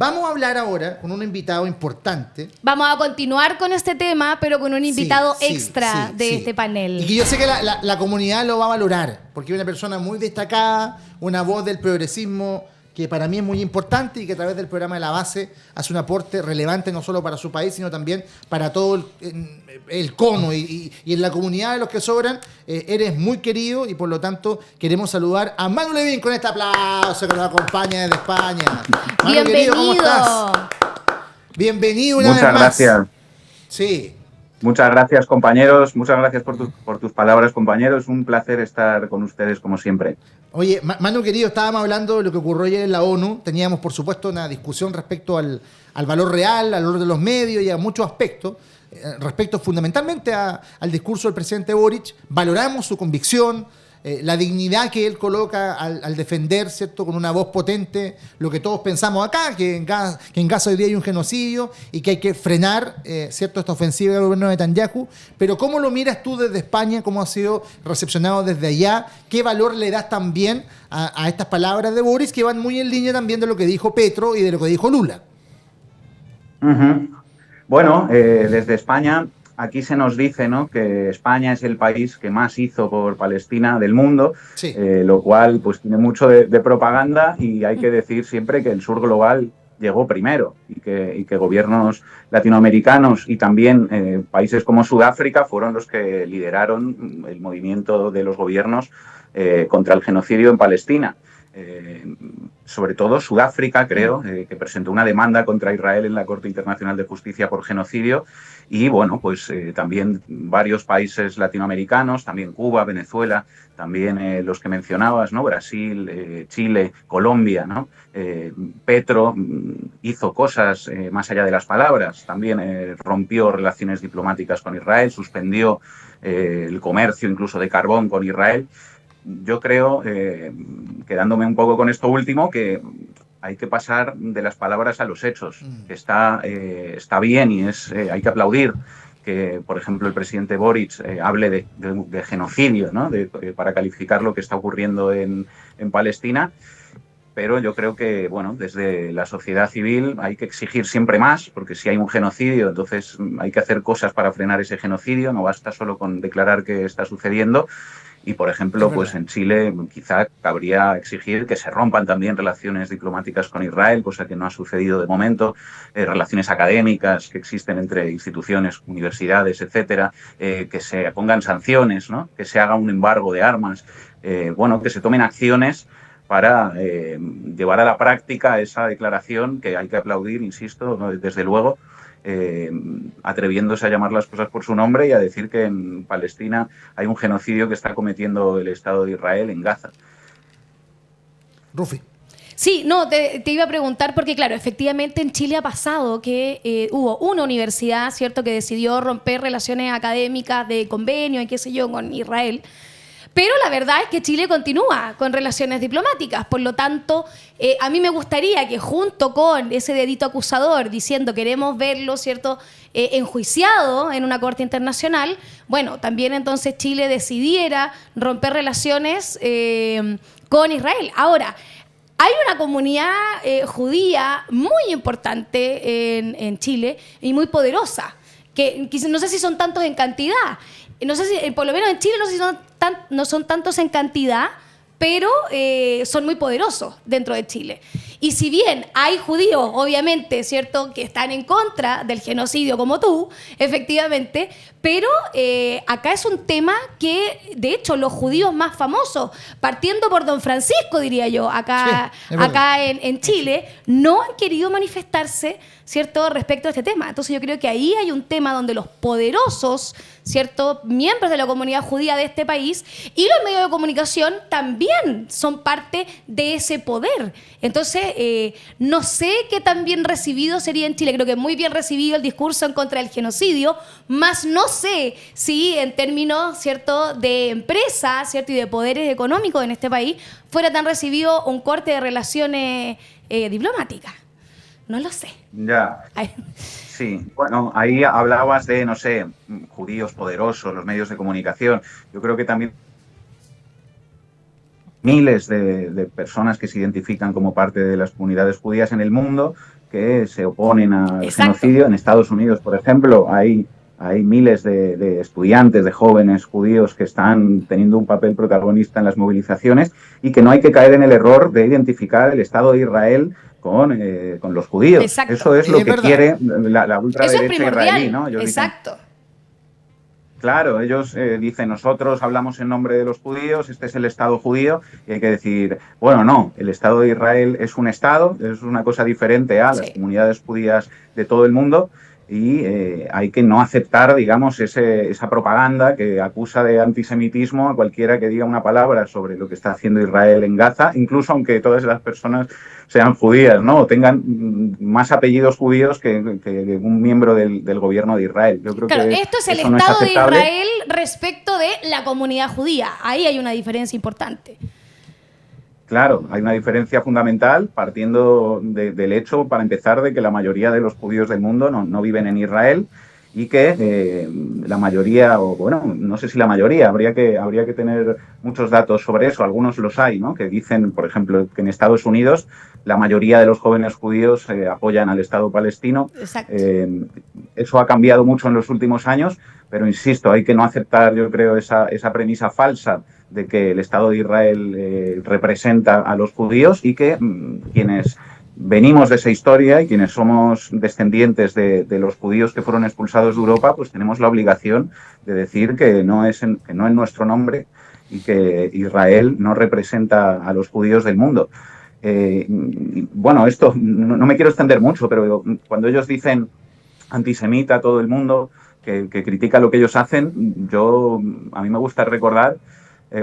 Vamos a hablar ahora con un invitado importante. Vamos a continuar con este tema, pero con un invitado extra de este panel. Y que yo sé que la comunidad lo va a valorar, porque es una persona muy destacada, una voz del progresismo que para mí es muy importante y que a través del programa de La Base hace un aporte relevante no solo para su país, sino también para todo el cono y en la comunidad de los que sobran. Eres muy querido y por lo tanto queremos saludar a Manu Levin con este aplauso que nos acompaña desde España. Manu, bienvenido. Querido, ¿cómo estás? Bienvenido una vez más. Muchas gracias. Sí. Muchas gracias, compañeros. Muchas gracias por tus palabras, compañeros. Un placer estar con ustedes, como siempre. Oye, Manu, querido, estábamos hablando de lo que ocurrió ayer en la ONU. Teníamos, por supuesto, una discusión respecto al valor real, al valor de los medios y a muchos aspectos. Respecto fundamentalmente al discurso del presidente Boric. Valoramos su convicción, la dignidad que él coloca al defender, ¿cierto?, con una voz potente, lo que todos pensamos acá, que en Gaza hoy día hay un genocidio y que hay que frenar, ¿cierto?, esta ofensiva del gobierno de Netanyahu. Pero ¿cómo lo miras tú desde España? ¿Cómo ha sido recepcionado desde allá? ¿Qué valor le das también a estas palabras de Boris, que van muy en línea también de lo que dijo Petro y de lo que dijo Lula? Bueno, desde España... Aquí se nos dice, ¿no?, que España es el país que más hizo por Palestina del mundo, sí. Lo cual pues tiene mucho de propaganda, y hay que decir siempre que el sur global llegó primero y que gobiernos latinoamericanos y también países como Sudáfrica fueron los que lideraron el movimiento de los gobiernos contra el genocidio en Palestina. Sobre todo Sudáfrica, creo, que presentó una demanda contra Israel en la Corte Internacional de Justicia por genocidio, y bueno, pues también varios países latinoamericanos, también Cuba, Venezuela, también los que mencionabas, ¿no?, Brasil, Chile, Colombia, ¿no? Petro hizo cosas más allá de las palabras, también rompió relaciones diplomáticas con Israel, suspendió el comercio incluso de carbón con Israel. Yo creo, quedándome un poco con esto último, que hay que pasar de las palabras a los hechos. Que está bien y hay que aplaudir que, por ejemplo, el presidente Boric hable de genocidio, ¿no?, para calificar lo que está ocurriendo en Palestina. Pero yo creo que, bueno, desde la sociedad civil hay que exigir siempre más, porque si hay un genocidio, entonces hay que hacer cosas para frenar ese genocidio. No basta solo con declarar que está sucediendo. Y, por ejemplo, pues en Chile quizá cabría exigir que se rompan también relaciones diplomáticas con Israel, cosa que no ha sucedido de momento, relaciones académicas que existen entre instituciones, universidades, etcétera, que se pongan sanciones, ¿no?, que se haga un embargo de armas, bueno, que se tomen acciones para llevar a la práctica esa declaración que hay que aplaudir, insisto, ¿no?, desde luego, atreviéndose a llamar las cosas por su nombre y a decir que en Palestina hay un genocidio que está cometiendo el Estado de Israel en Gaza. Rufi. Sí, no, te iba a preguntar porque, claro, efectivamente en Chile ha pasado que hubo una universidad, ¿cierto?, que decidió romper relaciones académicas de convenio y qué sé yo con Israel. Pero la verdad es que Chile continúa con relaciones diplomáticas. Por lo tanto, a mí me gustaría que junto con ese dedito acusador diciendo queremos verlo, ¿cierto?, enjuiciado en una corte internacional, bueno, también entonces Chile decidiera romper relaciones con Israel. Ahora, hay una comunidad judía muy importante en Chile y muy poderosa, que no sé si son tantos en cantidad. No sé si, por lo menos en Chile, no sé si no son tantos en cantidad, pero son muy poderosos dentro de Chile. Y si bien hay judíos, obviamente, ¿cierto?, que están en contra del genocidio como tú, efectivamente, pero acá es un tema que, de hecho, los judíos más famosos, partiendo por Don Francisco, diría yo, acá en Chile, no han querido manifestarse, ¿cierto?, respecto a este tema. Entonces yo creo que ahí hay un tema donde los poderosos, ¿cierto?, miembros de la comunidad judía de este país y los medios de comunicación también son parte de ese poder. Entonces, no sé qué tan bien recibido sería en Chile. Creo que muy bien recibido el discurso en contra del genocidio, más no sé si en términos, ¿cierto?, de empresas, ¿cierto?, y de poderes económicos en este país fuera tan recibido un corte de relaciones diplomáticas. No lo sé. Ya. Sí, bueno, ahí hablabas de, no sé, judíos poderosos, los medios de comunicación. Yo creo que también miles de personas que se identifican como parte de las comunidades judías en el mundo que se oponen al Exacto. genocidio. En Estados Unidos, por ejemplo, hay miles de estudiantes, de jóvenes judíos que están teniendo un papel protagonista en las movilizaciones y que no hay que caer en el error de identificar el Estado de Israel con los judíos. Exacto. Eso es lo Es que verdad. quiere la Eso es ultraderecha primordial. israelí, ¿no? Ellos dicen, Exacto. claro, ellos dicen, nosotros hablamos en nombre de los judíos, este es el Estado judío, y hay que decir, bueno, no, el Estado de Israel es un Estado, es una cosa diferente a las Sí. comunidades judías de todo el mundo, y hay que no aceptar, digamos, esa propaganda que acusa de antisemitismo a cualquiera que diga una palabra sobre lo que está haciendo Israel en Gaza, incluso aunque todas las personas sean judías, ¿no? O tengan más apellidos judíos que un miembro del gobierno de Israel. Yo creo Claro, que esto es el eso no es Estado de aceptable. Israel respecto de la comunidad judía. Ahí hay una diferencia importante. Claro, hay una diferencia fundamental partiendo del hecho, para empezar, de que la mayoría de los judíos del mundo no viven en Israel y que la mayoría, o bueno, no sé si la mayoría, habría que tener muchos datos sobre eso, algunos los hay, ¿no? Que dicen, por ejemplo, que en Estados Unidos la mayoría de los jóvenes judíos apoyan al Estado palestino. Exacto. Eso ha cambiado mucho en los últimos años, pero insisto, hay que no aceptar, yo creo, esa premisa falsa de que el Estado de Israel representa a los judíos y que quienes venimos de esa historia y quienes somos descendientes de los judíos que fueron expulsados de Europa, pues tenemos la obligación de decir que no es en nuestro nombre y que Israel no representa a los judíos del mundo. Bueno, esto no me quiero extender mucho, pero cuando ellos dicen antisemita a todo el mundo, que critica lo que ellos hacen, a mí me gusta recordar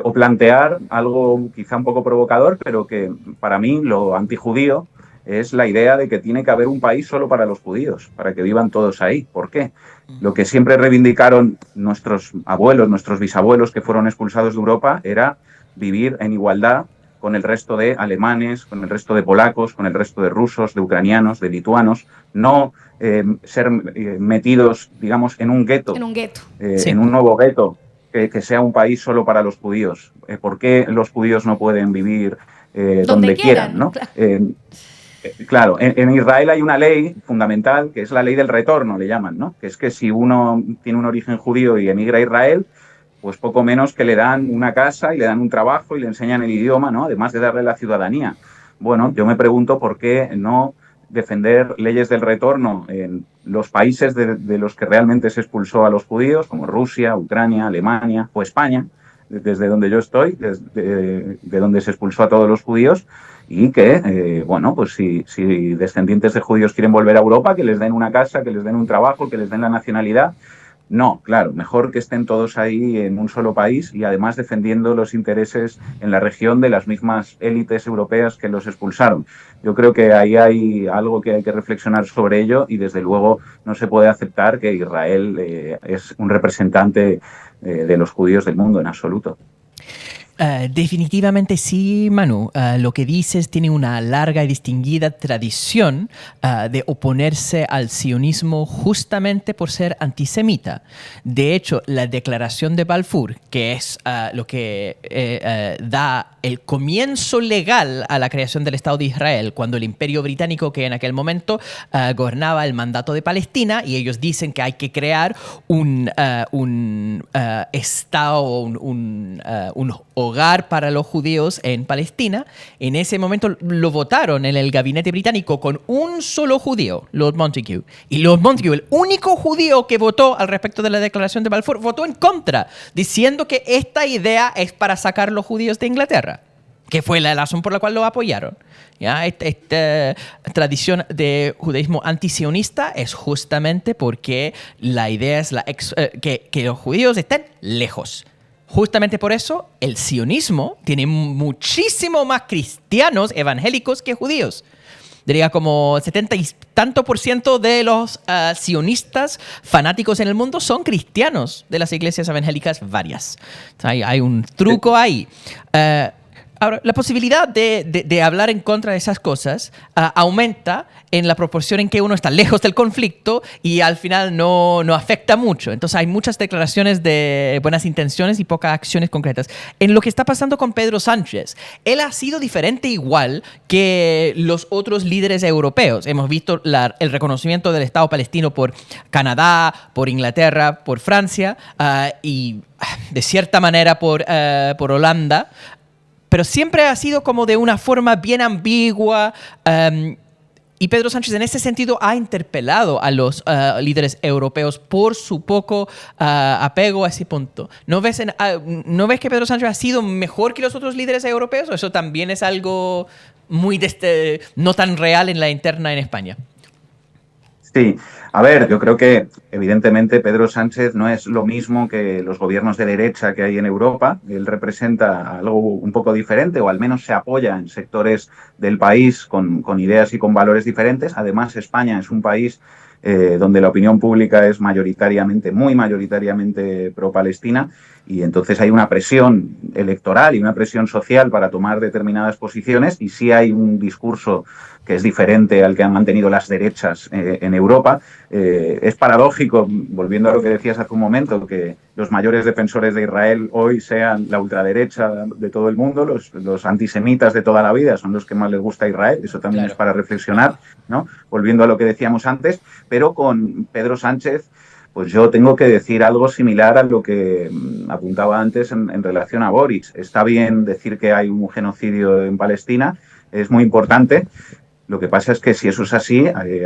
o plantear algo quizá un poco provocador, pero que para mí lo antijudío es la idea de que tiene que haber un país solo para los judíos, para que vivan todos ahí. ¿Por qué? Lo que siempre reivindicaron nuestros abuelos, nuestros bisabuelos que fueron expulsados de Europa era vivir en igualdad con el resto de alemanes, con el resto de polacos, con el resto de rusos, de ucranianos, de lituanos, no ser metidos, digamos, en un gueto, En un gueto. Sí. en un nuevo gueto, que sea un país solo para los judíos. ¿Por qué los judíos no pueden vivir donde quieran, ¿no? Claro. Claro, en Israel hay una ley fundamental, que es la ley del retorno, le llaman, ¿no? Que es que si uno tiene un origen judío y emigra a Israel, pues poco menos que le dan una casa y le dan un trabajo y le enseñan el idioma, ¿no? Además de darle la ciudadanía. Bueno, yo me pregunto por qué no defender leyes del retorno en los países de los que realmente se expulsó a los judíos, como Rusia, Ucrania, Alemania o España, desde donde yo estoy, de donde se expulsó a todos los judíos, y que, bueno, pues si descendientes de judíos quieren volver a Europa, que les den una casa, que les den un trabajo, que les den la nacionalidad. No, claro, mejor que estén todos ahí en un solo país y además defendiendo los intereses en la región de las mismas élites europeas que los expulsaron. Yo creo que ahí hay algo que hay que reflexionar sobre ello y desde luego no se puede aceptar que Israel es un representante de los judíos del mundo en absoluto. Definitivamente sí, Manu. Lo que dices tiene una larga y distinguida tradición de oponerse al sionismo justamente por ser antisemita. De hecho, la Declaración de Balfour, que es lo que da el comienzo legal a la creación del Estado de Israel, cuando el Imperio Británico, que en aquel momento gobernaba el mandato de Palestina, y ellos dicen que hay que crear un Estado, un hogar para los judíos en Palestina. En ese momento lo votaron en el gabinete británico con un solo judío, Lord Montagu. Y Lord Montagu, el único judío que votó al respecto de la Declaración de Balfour, votó en contra, diciendo que esta idea es para sacar los judíos de Inglaterra, que fue la razón por la cual lo apoyaron. ¿Ya? Esta tradición de judaísmo antisionista es justamente porque la idea es que los judíos estén lejos. Justamente por eso el sionismo tiene muchísimo más cristianos evangélicos que judíos. Diría como 70 y tanto % de los sionistas fanáticos en el mundo son cristianos de las iglesias evangélicas varias. Hay un truco ahí. Ahora, la posibilidad de hablar en contra de esas cosas aumenta en la proporción en que uno está lejos del conflicto y al final no afecta mucho. Entonces hay muchas declaraciones de buenas intenciones y pocas acciones concretas. En lo que está pasando con Pedro Sánchez, él ha sido diferente igual que los otros líderes europeos. Hemos visto el reconocimiento del Estado palestino por Canadá, por Inglaterra, por Francia y de cierta manera por Holanda. Pero siempre ha sido como de una forma bien ambigua y Pedro Sánchez en ese sentido ha interpelado a los líderes europeos por su poco apego a ese punto. ¿No ves que Pedro Sánchez ha sido mejor que los otros líderes europeos? ¿O eso también es algo muy no tan real en la interna en España? Sí, a ver, yo creo que evidentemente Pedro Sánchez no es lo mismo que los gobiernos de derecha que hay en Europa. Él representa algo un poco diferente o al menos se apoya en sectores del país con ideas y con valores diferentes. Además, España es un país donde la opinión pública es muy mayoritariamente pro-Palestina y entonces hay una presión electoral y una presión social para tomar determinadas posiciones y sí hay un discurso que es diferente al que han mantenido las derechas en Europa. Es paradójico, volviendo a lo que decías hace un momento, que los mayores defensores de Israel hoy sean la ultraderecha de todo el mundo, los antisemitas de toda la vida son los que más les gusta Israel, eso también es para reflexionar, ¿no? Volviendo a lo que decíamos antes, pero con Pedro Sánchez, pues yo tengo que decir algo similar a lo que apuntaba antes en relación a Boric. Está bien decir que hay un genocidio en Palestina, es muy importante. Lo que pasa es que si eso es así,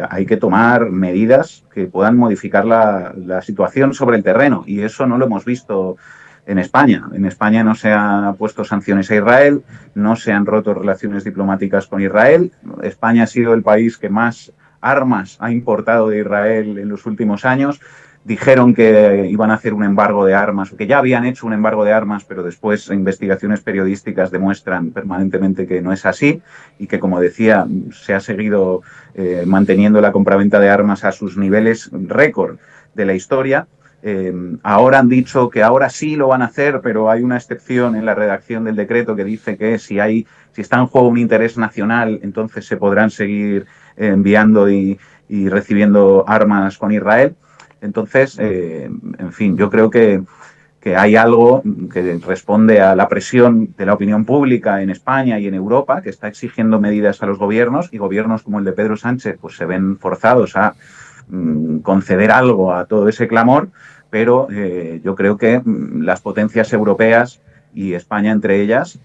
hay que tomar medidas que puedan modificar la situación sobre el terreno. Y eso no lo hemos visto en España. En España no se han puesto sanciones a Israel, no se han roto relaciones diplomáticas con Israel. España ha sido el país que más armas ha importado de Israel en los últimos años. Dijeron que iban a hacer un embargo de armas, o que ya habían hecho un embargo de armas, pero después investigaciones periodísticas demuestran permanentemente que no es así y que, como decía, se ha seguido manteniendo la compraventa de armas a sus niveles récord de la historia. Ahora han dicho que ahora sí lo van a hacer, pero hay una excepción en la redacción del decreto que dice que si está en juego un interés nacional, entonces se podrán seguir enviando y recibiendo armas con Israel. Entonces, en fin, yo creo que hay algo que responde a la presión de la opinión pública en España y en Europa, que está exigiendo medidas a los gobiernos, y gobiernos como el de Pedro Sánchez pues se ven forzados a conceder algo a todo ese clamor, pero yo creo que las potencias europeas y España entre ellas,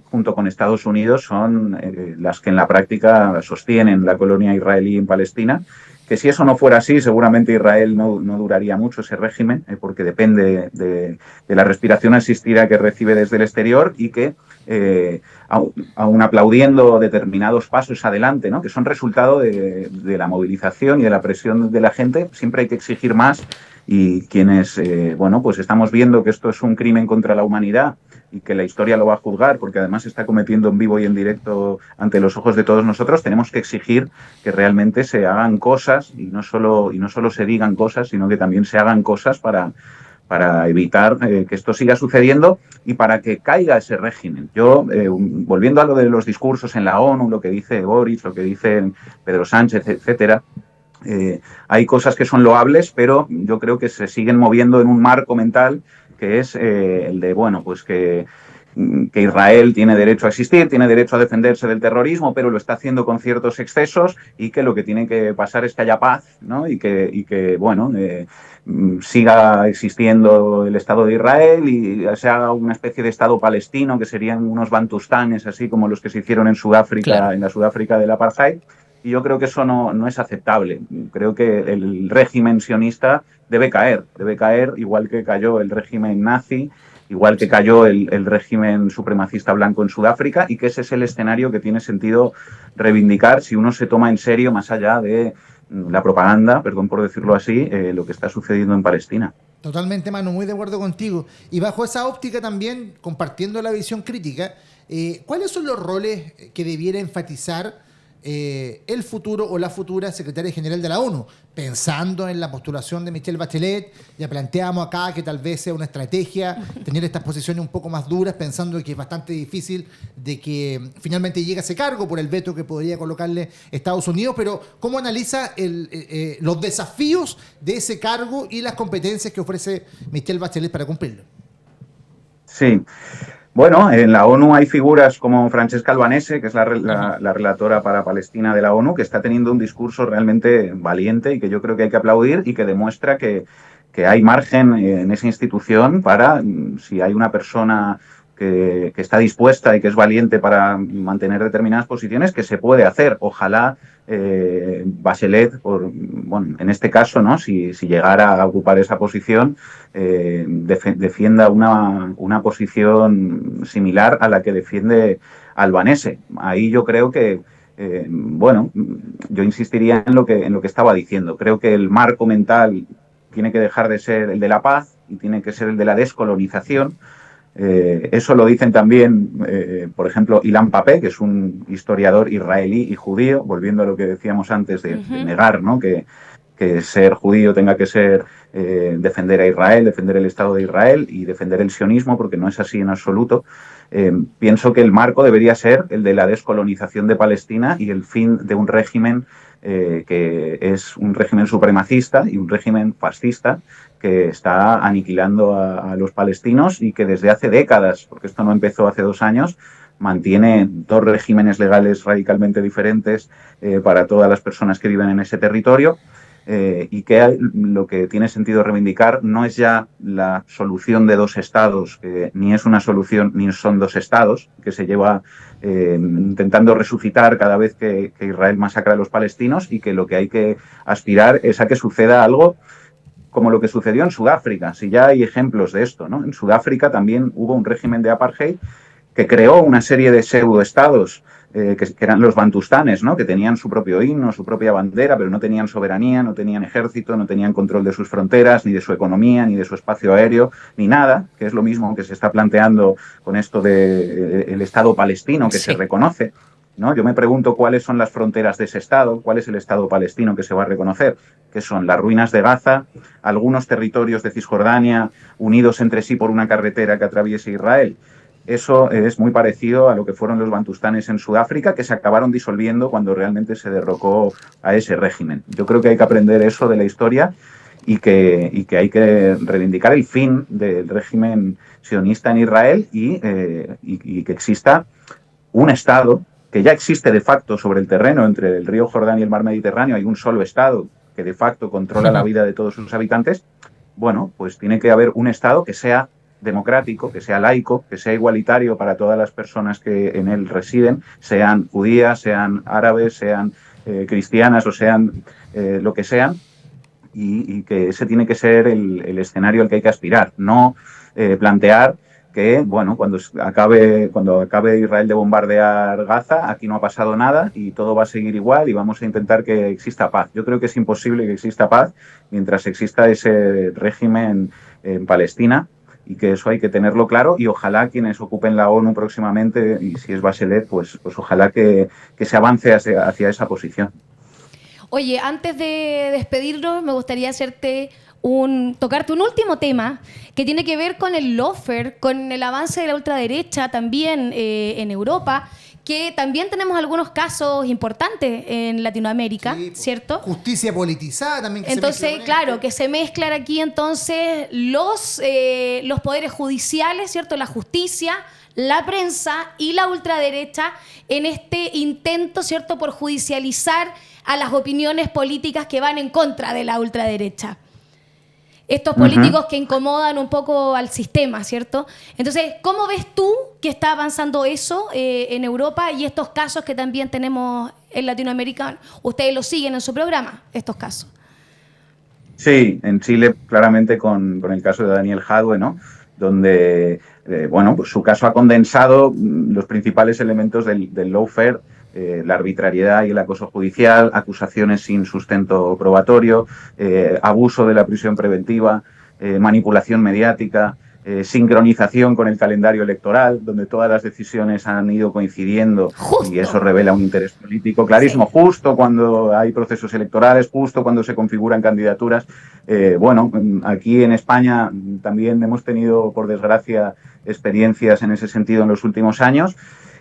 junto con Estados Unidos, son las que en la práctica sostienen la colonia israelí en Palestina. Que si eso no fuera así, seguramente Israel no duraría mucho ese régimen, porque depende de la respiración asistida que recibe desde el exterior y que, aun aplaudiendo determinados pasos adelante, ¿no?, que son resultado de la movilización y de la presión de la gente, siempre hay que exigir más. Y quienes, pues estamos viendo que esto es un crimen contra la humanidad y que la historia lo va a juzgar, porque además se está cometiendo en vivo y en directo ante los ojos de todos nosotros, tenemos que exigir que realmente se hagan cosas y no solo se digan cosas, sino que también se hagan cosas para evitar que esto siga sucediendo y para que caiga ese régimen. Yo, volviendo a lo de los discursos en la ONU, lo que dice Boric, lo que dice Pedro Sánchez, etcétera, hay cosas que son loables, pero yo creo que se siguen moviendo en un marco mental que es el de, pues que Israel tiene derecho a existir, tiene derecho a defenderse del terrorismo, pero lo está haciendo con ciertos excesos y que lo que tiene que pasar es que haya paz, ¿no? Y que siga existiendo el Estado de Israel y se haga una especie de Estado palestino, que serían unos bantustanes, así como los que se hicieron en Sudáfrica, claro, en la Sudáfrica del apartheid. Y yo creo que eso no es aceptable. Creo que el régimen sionista debe caer igual que cayó el régimen nazi, igual que cayó el régimen supremacista blanco en Sudáfrica, y que ese es el escenario que tiene sentido reivindicar si uno se toma en serio, más allá de la propaganda, perdón por decirlo así, lo que está sucediendo en Palestina. Totalmente, Manu, muy de acuerdo contigo. Y bajo esa óptica también, compartiendo la visión crítica, ¿cuáles son los roles que debiera enfatizar el futuro o la futura secretaria general de la ONU, pensando en la postulación de Michelle Bachelet. Ya planteamos acá que tal vez sea una estrategia tener estas posiciones un poco más duras, pensando que es bastante difícil de que finalmente llegue a ese cargo por el veto que podría colocarle Estados Unidos. Pero ¿cómo analiza los desafíos de ese cargo y las competencias que ofrece Michelle Bachelet para cumplirlo? Sí. Bueno, en la ONU hay figuras como Francesca Albanese, que es la relatora para Palestina de la ONU, que está teniendo un discurso realmente valiente y que yo creo que hay que aplaudir y que demuestra que hay margen en esa institución para, si hay una persona que está dispuesta y que es valiente para mantener determinadas posiciones, que se puede hacer. Ojalá Bachelet, en este caso, ¿no? Si llegara a ocupar esa posición, defienda una posición similar a la que defiende Albanese. Ahí yo creo que, yo insistiría en lo que estaba diciendo. Creo que el marco mental tiene que dejar de ser el de la paz y tiene que ser el de la descolonización. Eso lo dicen también, por ejemplo, Ilan Pappé, que es un historiador israelí y judío, volviendo a lo que decíamos antes de negar, ¿no? que ser judío tenga que ser defender a Israel, defender el Estado de Israel y defender el sionismo, porque no es así en absoluto. Pienso que el marco debería ser el de la descolonización de Palestina y el fin de un régimen que es un régimen supremacista y un régimen fascista que está aniquilando a los palestinos y que desde hace décadas, porque esto no empezó hace 2 años, mantiene 2 regímenes legales radicalmente diferentes para todas las personas que viven en ese territorio. Y que lo que tiene sentido reivindicar no es ya la solución de 2 estados, ni es una solución ni son 2 estados, que se lleva intentando resucitar cada vez que Israel masacra a los palestinos, y que lo que hay que aspirar es a que suceda algo como lo que sucedió en Sudáfrica. Si ya hay ejemplos de esto, ¿no? En Sudáfrica también hubo un régimen de apartheid que creó una serie de pseudoestados que eran los bantustanes, ¿no? Que tenían su propio himno, su propia bandera, pero no tenían soberanía, no tenían ejército, no tenían control de sus fronteras, ni de su economía, ni de su espacio aéreo, ni nada, que es lo mismo que se está planteando con esto del Estado palestino que se reconoce, ¿no? Yo me pregunto cuáles son las fronteras de ese Estado, cuál es el Estado palestino que se va a reconocer, que son las ruinas de Gaza, algunos territorios de Cisjordania unidos entre sí por una carretera que atraviese Israel. Eso es muy parecido a lo que fueron los bantustanes en Sudáfrica, que se acabaron disolviendo cuando realmente se derrocó a ese régimen. Yo creo que hay que aprender eso de la historia y que hay que reivindicar el fin del régimen sionista en Israel y que exista un Estado que ya existe de facto sobre el terreno entre el río Jordán y el mar Mediterráneo. Hay un solo Estado que de facto controla la vida de todos sus habitantes. Bueno, pues tiene que haber un Estado que sea democrático, que sea laico, que sea igualitario para todas las personas que en él residen, sean judías, sean árabes, sean cristianas o sean lo que sean, y que ese tiene que ser el escenario al que hay que aspirar, no plantear que, bueno, cuando acabe Israel de bombardear Gaza, aquí no ha pasado nada y todo va a seguir igual y vamos a intentar que exista paz. Yo creo que es imposible que exista paz mientras exista ese régimen en Palestina, y que eso hay que tenerlo claro, y ojalá quienes ocupen la ONU próximamente, y si es Bachelet, pues ojalá que se avance hacia esa posición. Oye, antes de despedirnos, me gustaría tocarte un último tema que tiene que ver con el lawfare, con el avance de la ultraderecha también en Europa, que también tenemos algunos casos importantes en Latinoamérica, sí, ¿cierto? Justicia politizada también. Entonces, claro, que se mezclan aquí entonces los poderes judiciales, ¿cierto? La justicia, la prensa y la ultraderecha en este intento, ¿cierto?, por judicializar a las opiniones políticas que van en contra de la ultraderecha. Estos políticos que incomodan un poco al sistema, ¿cierto? Entonces, ¿cómo ves tú que está avanzando eso en Europa y estos casos que también tenemos en Latinoamérica? Ustedes lo siguen en su programa, estos casos. Sí, en Chile claramente con el caso de Daniel Jadwe, ¿no? Donde, pues su caso ha condensado los principales elementos del lawfare, la arbitrariedad y el acoso judicial, acusaciones sin sustento probatorio, abuso de la prisión preventiva, manipulación mediática, sincronización con el calendario electoral, donde todas las decisiones han ido coincidiendo y eso revela un interés político clarísimo, justo cuando hay procesos electorales, justo cuando se configuran candidaturas. Bueno, aquí en España también hemos tenido, por desgracia, experiencias en ese sentido en los últimos años.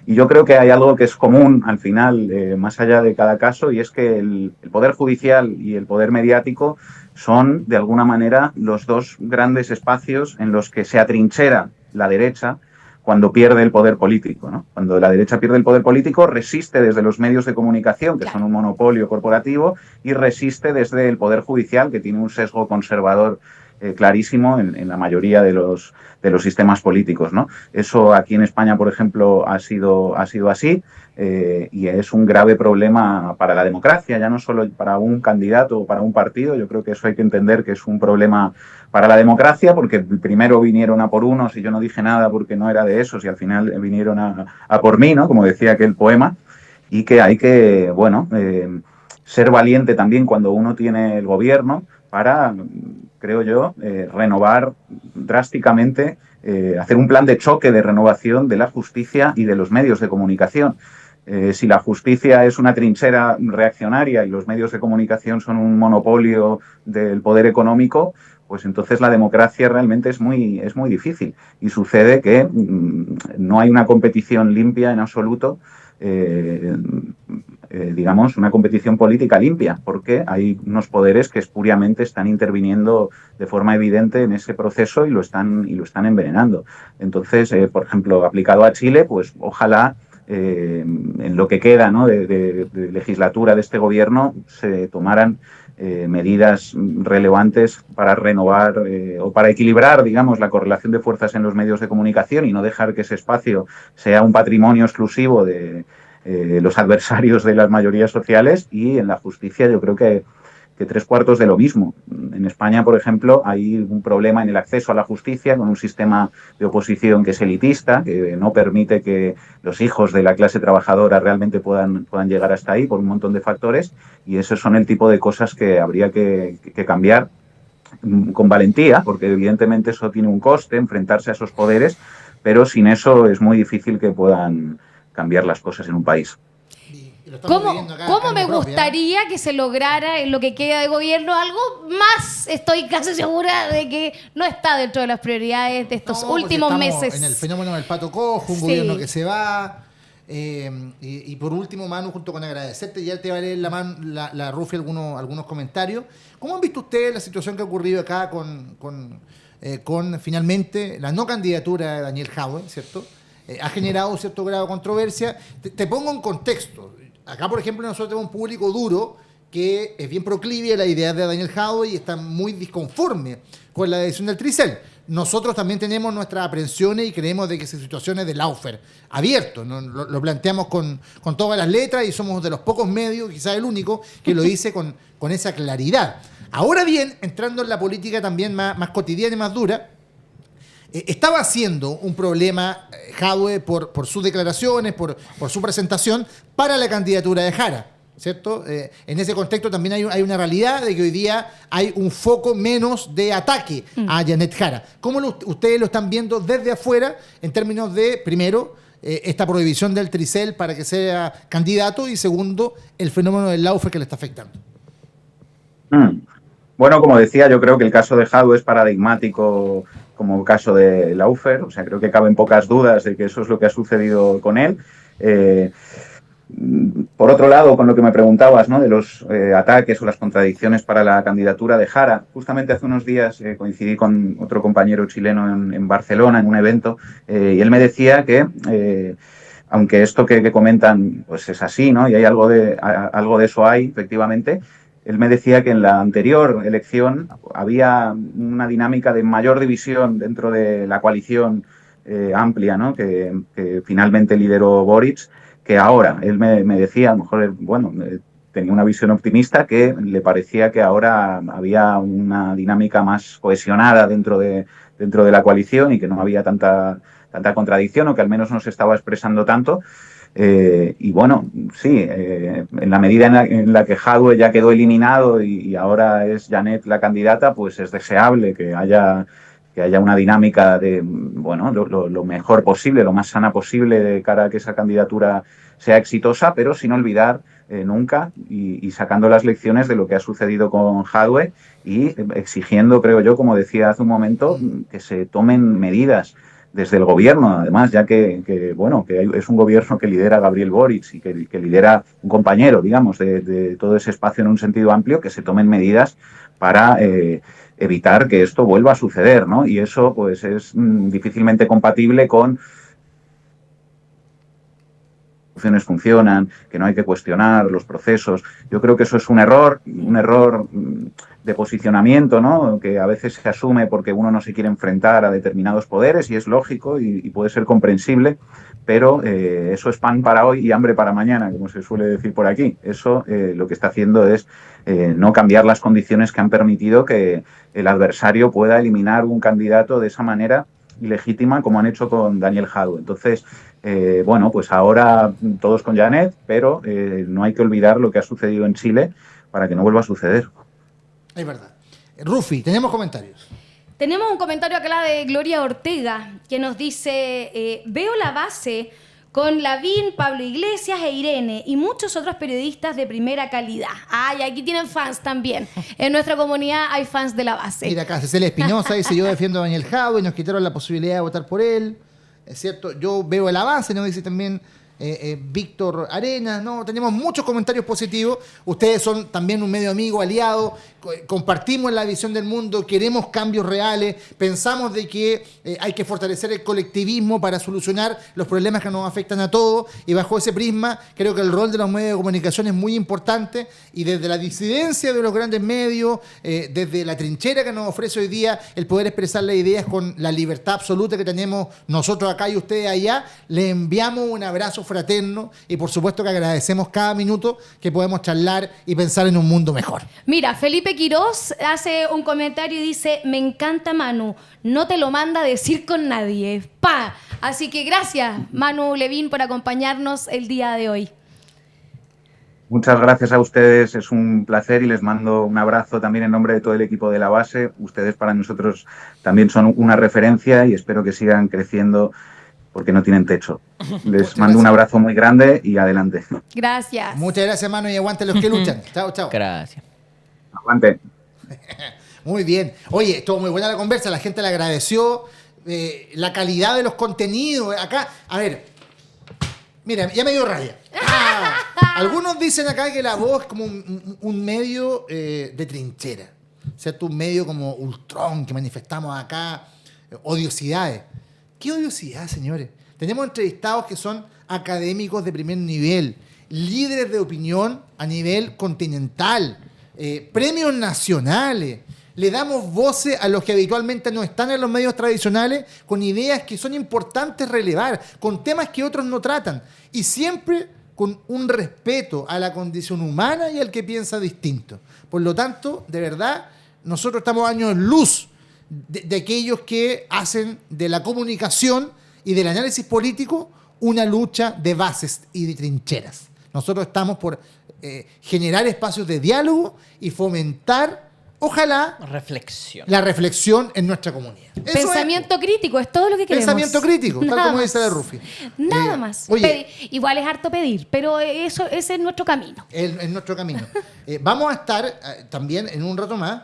Y yo creo que hay algo que es común al final, más allá de cada caso, y es que el Poder Judicial y el Poder Mediático son, de alguna manera, los dos grandes espacios en los que se atrinchera la derecha cuando pierde el poder político, ¿no? Cuando la derecha pierde el poder político, resiste desde los medios de comunicación, que son un monopolio corporativo, y resiste desde el Poder Judicial, que tiene un sesgo conservador clarísimo en la mayoría de los sistemas políticos, ¿no? Eso aquí en España, por ejemplo, ha sido así y es un grave problema para la democracia, ya no solo para un candidato o para un partido. Yo creo que eso hay que entender que es un problema para la democracia, porque primero vinieron a por unos y yo no dije nada porque no era de esos y al final vinieron a por mí, ¿no? Como decía aquel poema, y que hay que, bueno, ser valiente también cuando uno tiene el gobierno para, creo yo, renovar drásticamente, hacer un plan de choque de renovación de la justicia y de los medios de comunicación. Si la justicia es una trinchera reaccionaria y los medios de comunicación son un monopolio del poder económico, pues entonces la democracia realmente es muy difícil. Y sucede que no hay una competición limpia en absoluto, digamos, una competición política limpia, porque hay unos poderes que espuriamente están interviniendo de forma evidente en ese proceso y lo están envenenando. Entonces, por ejemplo, aplicado a Chile, pues ojalá en lo que queda, ¿no?, de legislatura de este gobierno se tomaran medidas relevantes para renovar o para equilibrar, digamos, la correlación de fuerzas en los medios de comunicación y no dejar que ese espacio sea un patrimonio exclusivo de los adversarios de las mayorías sociales. Y en la justicia yo creo que tres cuartos de lo mismo. En España, por ejemplo, hay un problema en el acceso a la justicia con un sistema de oposición que es elitista, que no permite que los hijos de la clase trabajadora realmente puedan llegar hasta ahí por un montón de factores, y esos son el tipo de cosas que habría que cambiar con valentía, porque evidentemente eso tiene un coste, enfrentarse a esos poderes, pero sin eso es muy difícil que puedan cambiar las cosas en un país. ¿Cómo me gustaría que se lograra en lo que queda de gobierno algo más? Estoy casi segura de que no está dentro de las prioridades de estos últimos meses. En el fenómeno del pato cojo, un gobierno que se va. Y por último, Manu, junto con agradecerte, ya te va a leer la Rufi algunos comentarios. ¿Cómo han visto ustedes la situación que ha ocurrido acá con finalmente la no candidatura de Daniel Jadwe, ¿cierto? Ha generado cierto grado de controversia. Te pongo en contexto. Acá, por ejemplo, nosotros tenemos un público duro que es bien proclive a la idea de Daniel Jadwe y está muy disconforme con la decisión del Tricel. Nosotros también tenemos nuestras aprensiones y creemos de que esa situación es de lawfare abierto, ¿no? Lo planteamos con todas las letras y somos de los pocos medios, quizás el único, que lo dice con esa claridad. Ahora bien, entrando en la política también más cotidiana y más dura, estaba haciendo un problema Jadwe por sus declaraciones, por su presentación para la candidatura de Jara, ¿cierto? En ese contexto también hay una realidad de que hoy día hay un foco menos de ataque a Janet Jara. ¿Cómo ustedes lo están viendo desde afuera en términos de, primero, esta prohibición del Tricel para que sea candidato y, segundo, el fenómeno del lawfare que le está afectando? Bueno, como decía, yo creo que el caso de Jadwe es paradigmático como caso de lawfare. O sea, creo que caben pocas dudas de que eso es lo que ha sucedido con él. Por otro lado, con lo que me preguntabas, ¿no?, de los ataques o las contradicciones para la candidatura de Jara, justamente hace unos días coincidí con otro compañero chileno en Barcelona en un evento y él me decía que aunque esto que comentan pues es así, ¿no?, y hay algo de eso hay, efectivamente. Él me decía que en la anterior elección había una dinámica de mayor división dentro de la coalición amplia, ¿no?, que finalmente lideró Boric, que ahora. Él me decía, a lo mejor, bueno, tenía una visión optimista, que le parecía que ahora había una dinámica más cohesionada dentro de la coalición y que no había tanta contradicción, o que al menos no se estaba expresando tanto. Y bueno, sí, en la medida en la que Jadwe ya quedó eliminado y ahora es Janet la candidata, pues es deseable que haya que haya una dinámica de, bueno, lo mejor posible, lo más sana posible de cara a que esa candidatura sea exitosa, pero sin olvidar nunca y sacando las lecciones de lo que ha sucedido con Jadwe y exigiendo, creo yo, como decía hace un momento, que se tomen medidas desde el gobierno, además, ya que es un gobierno que lidera Gabriel Boric y que lidera un compañero, digamos, de todo ese espacio en un sentido amplio, que se tomen medidas para evitar que esto vuelva a suceder, ¿no? Y eso, pues, es difícilmente compatible con funcionan, que no hay que cuestionar los procesos. Yo creo que eso es un error de posicionamiento, ¿no? Que a veces se asume porque uno no se quiere enfrentar a determinados poderes y es lógico y puede ser comprensible, pero eso es pan para hoy y hambre para mañana, como se suele decir por aquí. Eso lo que está haciendo es no cambiar las condiciones que han permitido que el adversario pueda eliminar un candidato de esa manera ilegítima como han hecho con Daniel Jadwe. Entonces, pues ahora todos con Janet, pero no hay que olvidar lo que ha sucedido en Chile para que no vuelva a suceder. Es verdad. Rufi, tenemos comentarios. Tenemos un comentario acá de Gloria Ortega que nos dice, veo la base con Lavín, Pablo Iglesias e Irene y muchos otros periodistas de primera calidad. Ay, aquí tienen fans también. En nuestra comunidad hay fans de la base. Mira acá, Cecilia Espinosa dice, yo defiendo a Daniel Jadwe y nos quitaron la posibilidad de votar por él. Es cierto, yo veo el avance, nos dice también Víctor Arenas, ¿no? Tenemos muchos comentarios positivos. Ustedes son también un medio amigo, aliado, compartimos la visión del mundo, queremos cambios reales, pensamos de que hay que fortalecer el colectivismo para solucionar los problemas que nos afectan a todos, y bajo ese prisma creo que el rol de los medios de comunicación es muy importante, y desde la disidencia de los grandes medios, desde la trinchera que nos ofrece hoy día el poder expresar las ideas con la libertad absoluta que tenemos nosotros acá y ustedes allá, les enviamos un abrazo fraterno y por supuesto que agradecemos cada minuto que podemos charlar y pensar en un mundo mejor. Mira, Felipe Quirós hace un comentario y dice, me encanta Manu, no te lo manda a decir con nadie. ¡Pa! Así que gracias, Manu Levín, por acompañarnos el día de hoy. Muchas gracias a ustedes, es un placer y les mando un abrazo también en nombre de todo el equipo de la base. Ustedes para nosotros también son una referencia y espero que sigan creciendo porque no tienen techo. Les mando un abrazo muy grande y adelante. Gracias. Muchas gracias, Manu, y aguante los que luchan. Chao, chao. Gracias. Aguante. Muy bien. Oye, estuvo muy buena la conversa, la gente le agradeció la calidad de los contenidos. Acá, a ver, mira, ya me dio rabia. Algunos dicen acá que La Voz es como un medio de trinchera, ¿cierto? Un medio como Ultron que manifestamos acá, odiosidades. ¿Qué odiosidad, señores? Tenemos entrevistados que son académicos de primer nivel, líderes de opinión a nivel continental, premios nacionales. Le damos voces a los que habitualmente no están en los medios tradicionales con ideas que son importantes relevar, con temas que otros no tratan. Y siempre con un respeto a la condición humana y al que piensa distinto. Por lo tanto, de verdad, nosotros estamos años luz de aquellos que hacen de la comunicación y del análisis político una lucha de bases y de trincheras. Nosotros estamos por generar espacios de diálogo y fomentar, ojalá, la reflexión en nuestra comunidad. Pensamiento crítico, es todo lo que queremos. Pensamiento crítico, tal Nada como más. dice la Rufi. Nada más. Oye, igual es harto pedir, pero ese es nuestro camino. en nuestro camino. Vamos a estar también en un rato más.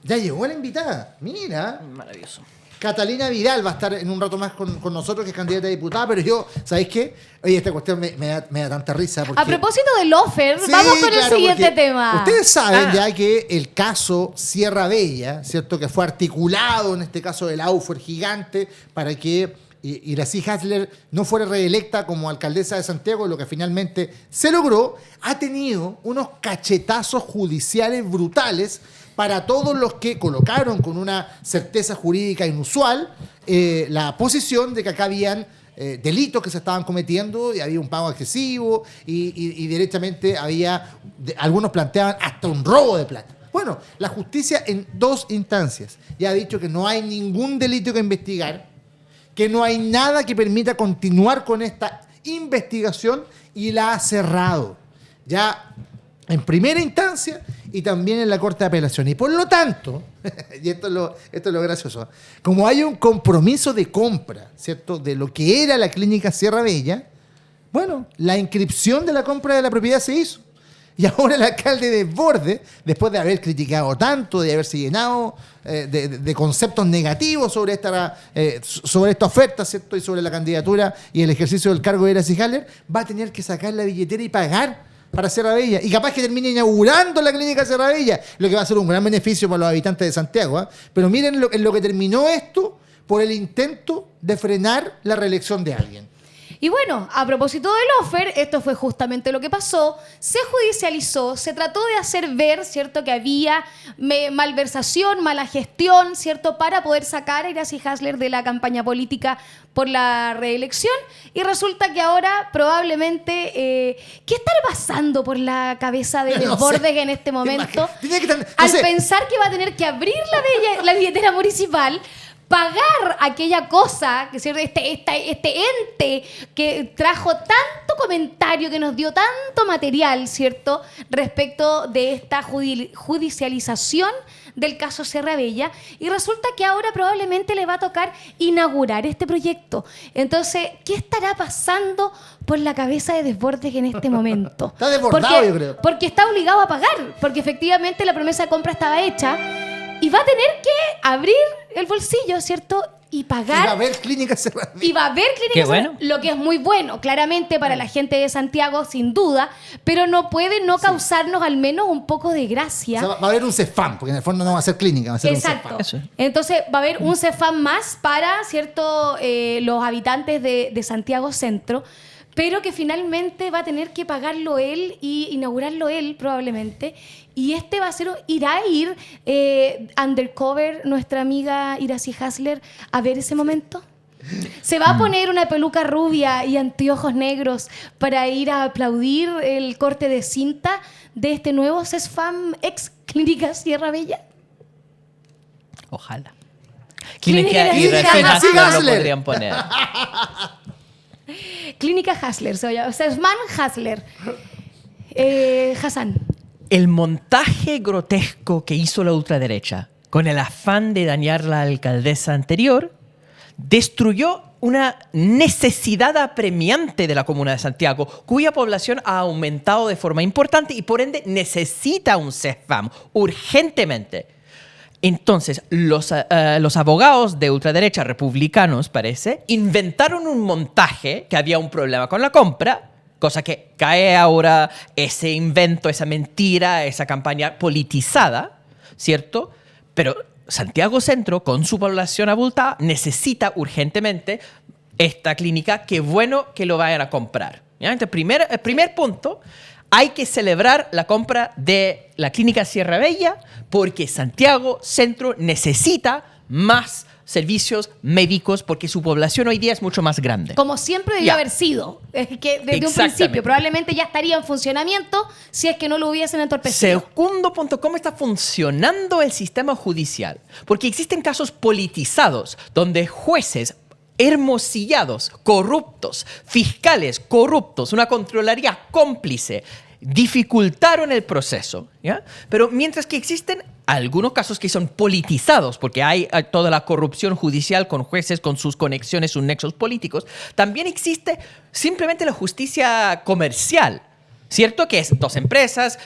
Ya llegó la invitada. Mira. Maravilloso. Catalina Vidal va a estar en un rato más con nosotros, que es candidata a diputada, pero yo, ¿sabéis qué? Oye, esta cuestión me da tanta risa. Porque... A propósito del offer, Sí, vamos con claro, el siguiente porque tema. Ustedes saben ya que el caso Sierra Bella, ¿cierto? Que fue articulado en este caso del Aufer gigante para que Iracy Hasler no fuera reelecta como alcaldesa de Santiago, lo que finalmente se logró, ha tenido unos cachetazos judiciales brutales para todos los que colocaron con una certeza jurídica inusual la posición de que acá habían delitos que se estaban cometiendo y había un pago excesivo y directamente había, algunos planteaban hasta un robo de plata. Bueno, la justicia en 2 instancias ya ha dicho que no hay ningún delito que investigar, que no hay nada que permita continuar con esta investigación y la ha cerrado. Ya en primera instancia y también en la Corte de Apelaciones. Y por lo tanto, y esto es lo gracioso, como hay un compromiso de compra, ¿cierto?, de lo que era la clínica Sierra Bella, bueno, la inscripción de la compra de la propiedad se hizo. Y ahora el alcalde Desbordes, después de haber criticado tanto, de haberse llenado de conceptos negativos sobre esta oferta, ¿cierto?, y sobre la candidatura y el ejercicio del cargo de Iracy Hasler, va a tener que sacar la billetera y pagar para Sierra Bella. Y capaz que termine inaugurando la clínica Sierra Bella, lo que va a ser un gran beneficio para los habitantes de Santiago. ¿Eh? Pero miren en lo que terminó esto por el intento de frenar la reelección de alguien. Y bueno, a propósito del offer, esto fue justamente lo que pasó. Se judicializó, se trató de hacer ver, ¿cierto?, que había malversación, mala gestión, ¿cierto?, para poder sacar a Iracy Hasler de la campaña política por la reelección. Y resulta que ahora probablemente... ¿qué estará pasando por la cabeza de Desbordes en este momento? Al pensar que va a tener que abrir la billetera municipal, pagar aquella cosa, que este ente que trajo tanto comentario, que nos dio tanto material, ¿cierto?, respecto de esta judicialización del caso Sierra Bella, y resulta que ahora probablemente le va a tocar inaugurar este proyecto. Entonces, ¿qué estará pasando por la cabeza de Desbordes en este momento? Está desbordado, yo creo. Porque está obligado a pagar, porque efectivamente la promesa de compra estaba hecha, y va a tener que abrir el bolsillo, ¿cierto?, y pagar. Y va a haber clínicas cerradas. Y va a haber clínicas cerradas, lo que es muy bueno, claramente, para la gente de Santiago, sin duda, pero no puede no causarnos al menos un poco de gracia. O sea, va a haber un CEFAM, porque en el fondo no va a ser clínica, va a ser Exacto. un CEFAM. Entonces va a haber un CEFAM más para, ¿cierto?, los habitantes de Santiago Centro, pero que finalmente va a tener que pagarlo él y inaugurarlo él probablemente. Y irá a ir undercover nuestra amiga Iracy Hasler a ver ese momento. ¿Se va a poner una peluca rubia y anteojos negros para ir a aplaudir el corte de cinta de este nuevo CESFAM ex Clínica Sierra Bella? Ojalá. Clínica Iracy Hasler. Hasler lo podrían poner. Clínica Hasler, CESFAM Hasler. Hassan. El montaje grotesco que hizo la ultraderecha con el afán de dañar la alcaldesa anterior destruyó una necesidad apremiante de la comuna de Santiago, cuya población ha aumentado de forma importante y por ende necesita un CESFAM urgentemente. Entonces, los abogados de ultraderecha republicanos, parece, inventaron un montaje que había un problema con la compra, cosa que cae ahora ese invento, esa mentira, esa campaña politizada, ¿cierto? Pero Santiago Centro, con su población abultada, necesita urgentemente esta clínica. Qué bueno que lo vayan a comprar. ¿Ya? Entonces, el primer punto, hay que celebrar la compra de la clínica Sierra Bella porque Santiago Centro necesita más servicios médicos porque su población hoy día es mucho más grande. Como siempre debió haber sido, que desde un principio probablemente ya estaría en funcionamiento si es que no lo hubiesen entorpecido. Segundo punto, ¿cómo está funcionando el sistema judicial? Porque existen casos politizados donde jueces hermosillados, corruptos, fiscales corruptos, una Contraloría cómplice, dificultaron el proceso, ¿ya? Pero mientras que existen algunos casos que son politizados, porque hay toda la corrupción judicial con jueces, con sus conexiones, sus nexos políticos, también existe simplemente la justicia comercial, ¿cierto? Que es dos empresas,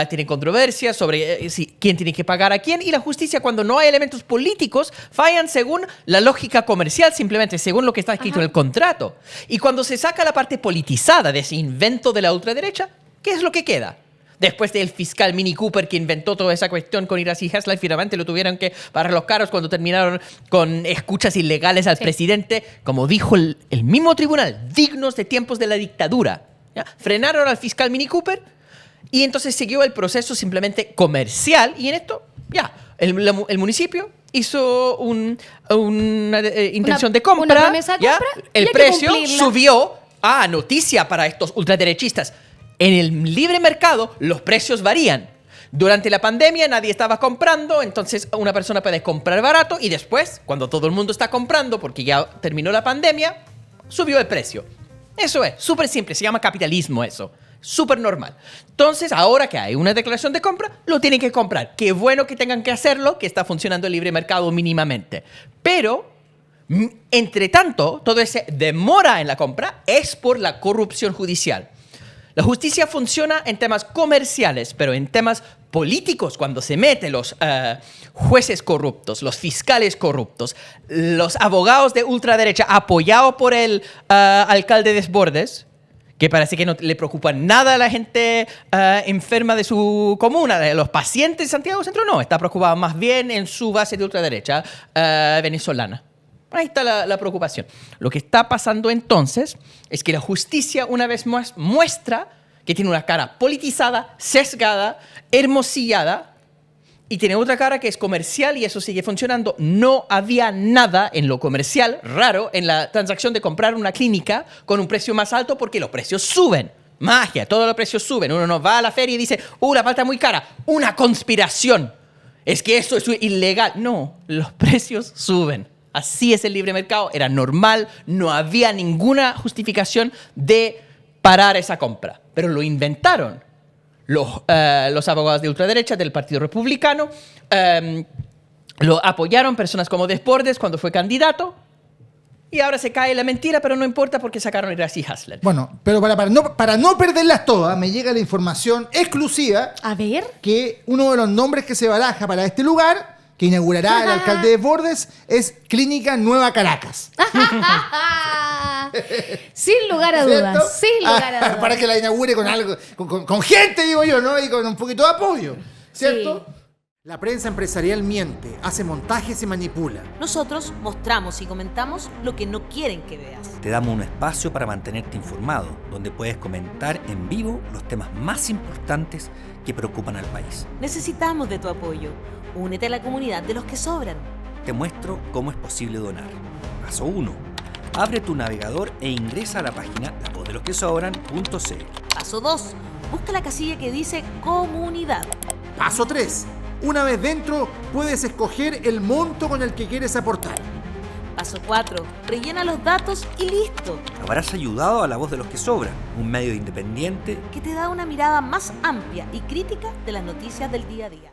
tienen controversias sobre quién tiene que pagar a quién, y la justicia, cuando no hay elementos políticos, fallan según la lógica comercial, simplemente según lo que está escrito en el contrato. Y cuando se saca la parte politizada de ese invento de la ultraderecha, ¿qué es lo que queda? Después del fiscal Mini Cooper que inventó toda esa cuestión con Iracy Hasler, finalmente lo tuvieron que pagar los caros cuando terminaron con escuchas ilegales al presidente, como dijo el mismo tribunal, dignos de tiempos de la dictadura. ¿Ya? Frenaron al fiscal Mini Cooper y entonces siguió el proceso simplemente comercial, y en esto ya el municipio hizo una intención de compra, una promesa de compra, el precio subió. Noticia para estos ultraderechistas. En el libre mercado los precios varían. Durante la pandemia nadie estaba comprando, entonces una persona puede comprar barato y después, cuando todo el mundo está comprando porque ya terminó la pandemia, subió el precio. Eso es, súper simple, se llama capitalismo eso. Súper normal. Entonces, ahora que hay una declaración de compra, lo tienen que comprar. Qué bueno que tengan que hacerlo, que está funcionando el libre mercado mínimamente. Pero, entre tanto, todo ese demora en la compra es por la corrupción judicial. La justicia funciona en temas comerciales, pero en temas políticos, cuando se meten los jueces corruptos, los fiscales corruptos, los abogados de ultraderecha apoyados por el alcalde Desbordes, que parece que no le preocupa nada a la gente enferma de su comuna, de los pacientes de Santiago Centro, no, está preocupado más bien en su base de ultraderecha venezolana. Ahí está la preocupación. Lo que está pasando entonces es que la justicia una vez más muestra que tiene una cara politizada, sesgada, hermosillada, y tiene otra cara que es comercial y eso sigue funcionando. No había nada en lo comercial raro en la transacción de comprar una clínica con un precio más alto porque los precios suben. Magia, todos los precios suben. Uno no va a la feria y dice, la palta es muy cara. Una conspiración. Es que esto es ilegal. No, los precios suben. Así es el libre mercado. Era normal. No había ninguna justificación de parar esa compra. Pero lo inventaron. Los abogados de ultraderecha del Partido Republicano lo apoyaron personas como Desbordes cuando fue candidato y ahora se cae la mentira, pero no importa porque sacaron a Gracie Hasler. Bueno, pero para no perderlas todas, me llega la información exclusiva. A ver. Que uno de los nombres que se baraja para este lugar, que inaugurará el alcalde Desbordes, es Clínica Nueva Caracas. Sin lugar a ¿Cierto? dudas, sin lugar a dudas. Para que la inaugure con algo, con gente, digo yo, ¿no? Y con un poquito de apoyo, ¿cierto? Sí. La prensa empresarial miente, hace montajes y manipula. Nosotros mostramos y comentamos lo que no quieren que veas. Te damos un espacio para mantenerte informado, donde puedes comentar en vivo los temas más importantes que preocupan al país. Necesitamos de tu apoyo. Únete a la comunidad de los que sobran. Te muestro cómo es posible donar. Paso 1. Abre tu navegador e ingresa a la página lavozdelosquesobran.cl. Paso 2. Busca la casilla que dice Comunidad. Paso 3. Una vez dentro, puedes escoger el monto con el que quieres aportar. Paso 4. Rellena los datos y listo. Habrás ayudado a La Voz de los que Sobran, un medio independiente Que te da una mirada más amplia y crítica de las noticias del día a día.